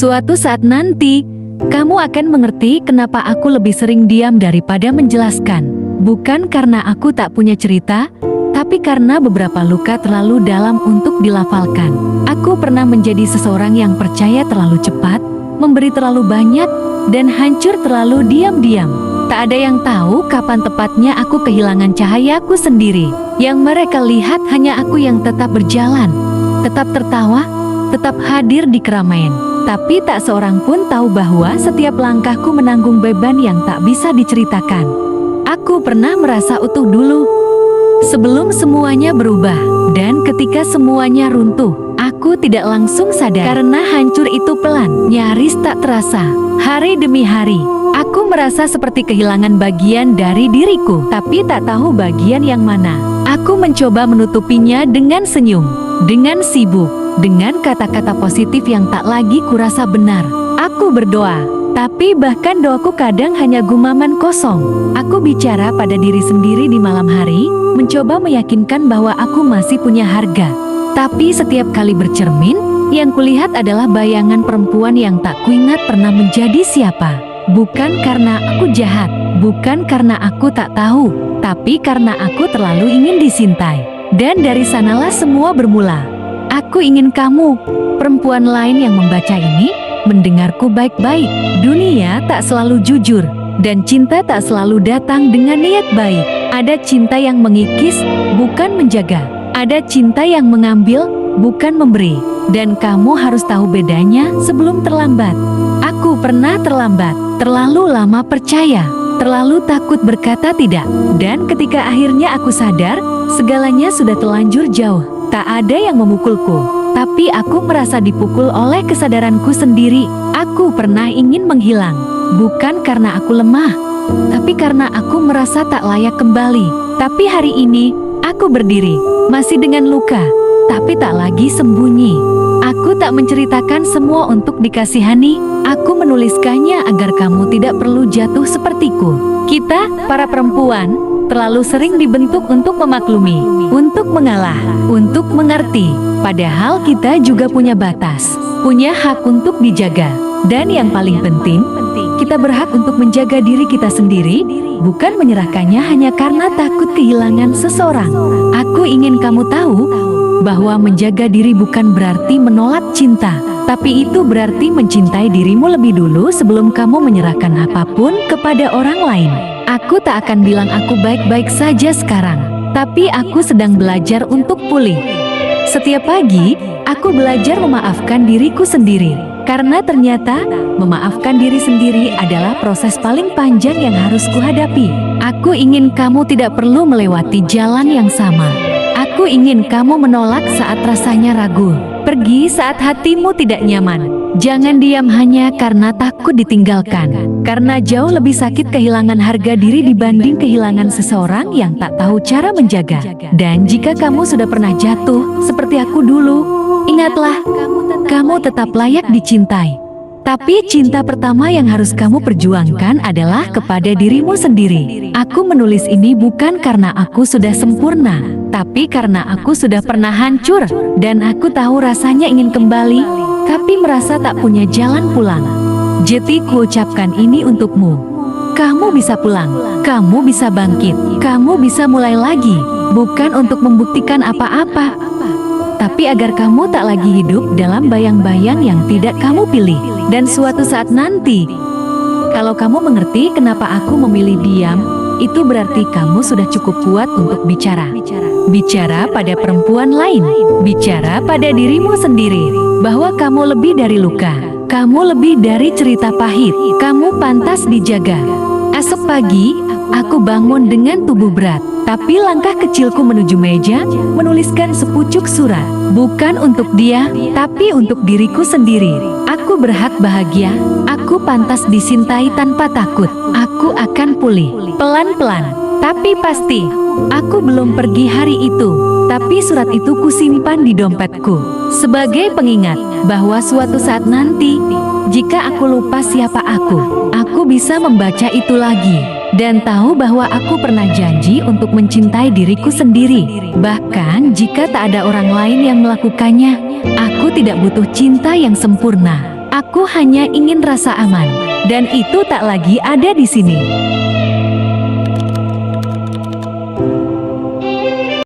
Suatu saat nanti, kamu akan mengerti kenapa aku lebih sering diam daripada menjelaskan. Bukan karena aku tak punya cerita, tapi karena beberapa luka terlalu dalam untuk dilafalkan. Aku pernah menjadi seseorang yang percaya terlalu cepat, memberi terlalu banyak, dan hancur terlalu diam-diam. Tak ada yang tahu kapan tepatnya aku kehilangan cahayaku sendiri. Yang mereka lihat hanya aku yang tetap berjalan, tetap tertawa, tetap hadir di keramaian. Tapi tak seorang pun tahu bahwa setiap langkahku menanggung beban yang tak bisa diceritakan. Aku pernah merasa utuh dulu, sebelum semuanya berubah. Dan ketika semuanya runtuh, aku tidak langsung sadar. Karena hancur itu pelan, nyaris tak terasa. Hari demi hari, aku merasa seperti kehilangan bagian dari diriku, tapi tak tahu bagian yang mana. Aku mencoba menutupinya dengan senyum, dengan sibuk, dengan kata-kata positif yang tak lagi kurasa benar. Aku berdoa, tapi bahkan doaku kadang hanya gumaman kosong. Aku bicara pada diri sendiri di malam hari, mencoba meyakinkan bahwa aku masih punya harga. Tapi setiap kali bercermin, yang kulihat adalah bayangan perempuan yang tak kuingat pernah menjadi siapa. Bukan karena aku jahat, bukan karena aku tak tahu, tapi karena aku terlalu ingin disintai. Dan dari sanalah semua bermula. Aku ingin kamu, perempuan lain yang membaca ini, mendengarku baik-baik. Dunia tak selalu jujur, dan cinta tak selalu datang dengan niat baik. Ada cinta yang mengikis, bukan menjaga. Ada cinta yang mengambil, bukan memberi. Dan kamu harus tahu bedanya sebelum terlambat. Aku pernah terlambat, terlalu lama percaya, terlalu takut berkata tidak. Dan ketika akhirnya aku sadar, segalanya sudah terlanjur jauh. Tak ada yang memukulku, tapi aku merasa dipukul oleh kesadaranku sendiri. Aku pernah ingin menghilang, bukan karena aku lemah, tapi karena aku merasa tak layak kembali. Tapi hari ini, aku berdiri, masih dengan luka, tapi tak lagi sembunyi. Aku tak menceritakan semua untuk dikasihani, aku menuliskannya agar kamu tidak perlu jatuh sepertiku. Kita, para perempuan, terlalu sering dibentuk untuk memaklumi, untuk mengalah, untuk mengerti. Padahal kita juga punya batas, punya hak untuk dijaga. Dan yang paling penting, kita berhak untuk menjaga diri kita sendiri, bukan menyerahkannya hanya karena takut kehilangan seseorang. Aku ingin kamu tahu bahwa menjaga diri bukan berarti menolak cinta, tapi itu berarti mencintai dirimu lebih dulu sebelum kamu menyerahkan apapun kepada orang lain. Aku tak akan bilang aku baik-baik saja sekarang, tapi aku sedang belajar untuk pulih. Setiap pagi, aku belajar memaafkan diriku sendiri. Karena ternyata, memaafkan diri sendiri adalah proses paling panjang yang harus kuhadapi. Aku ingin kamu tidak perlu melewati jalan yang sama. Aku ingin kamu menolak saat rasanya ragu, pergi saat hatimu tidak nyaman. Jangan diam hanya karena takut ditinggalkan. Karena jauh lebih sakit kehilangan harga diri dibanding kehilangan seseorang yang tak tahu cara menjaga. Dan jika kamu sudah pernah jatuh, seperti aku dulu, ingatlah, kamu tetap layak dicintai. Tapi cinta pertama yang harus kamu perjuangkan adalah kepada dirimu sendiri. Aku menulis ini bukan karena aku sudah sempurna, tapi karena aku sudah pernah hancur. Dan aku tahu rasanya ingin kembali, tapi merasa tak punya jalan pulang. Jadi kuucapkan ini untukmu. Kamu bisa pulang, kamu bisa bangkit, kamu bisa mulai lagi. Bukan untuk membuktikan apa-apa, tapi agar kamu tak lagi hidup dalam bayang-bayang yang tidak kamu pilih. Dan suatu saat nanti, kalau kamu mengerti kenapa aku memilih diam, itu berarti kamu sudah cukup kuat untuk bicara. Bicara pada perempuan lain, bicara pada dirimu sendiri, bahwa kamu lebih dari luka, kamu lebih dari cerita pahit, kamu pantas dijaga. Esok pagi, aku bangun dengan tubuh berat, tapi langkah kecilku menuju meja, menuliskan sepucuk surat. Bukan untuk dia, tapi untuk diriku sendiri. Aku berhak bahagia, aku pantas disintai tanpa takut. Aku akan pulih, pelan-pelan, tapi pasti. Aku belum pergi hari itu, tapi surat itu kusimpan di dompetku. Sebagai pengingat, bahwa suatu saat nanti, jika aku lupa siapa aku bisa membaca itu lagi. Dan tahu bahwa aku pernah janji untuk mencintai diriku sendiri. Bahkan jika tak ada orang lain yang melakukannya, aku tidak butuh cinta yang sempurna. Aku hanya ingin rasa aman, dan itu tak lagi ada di sini.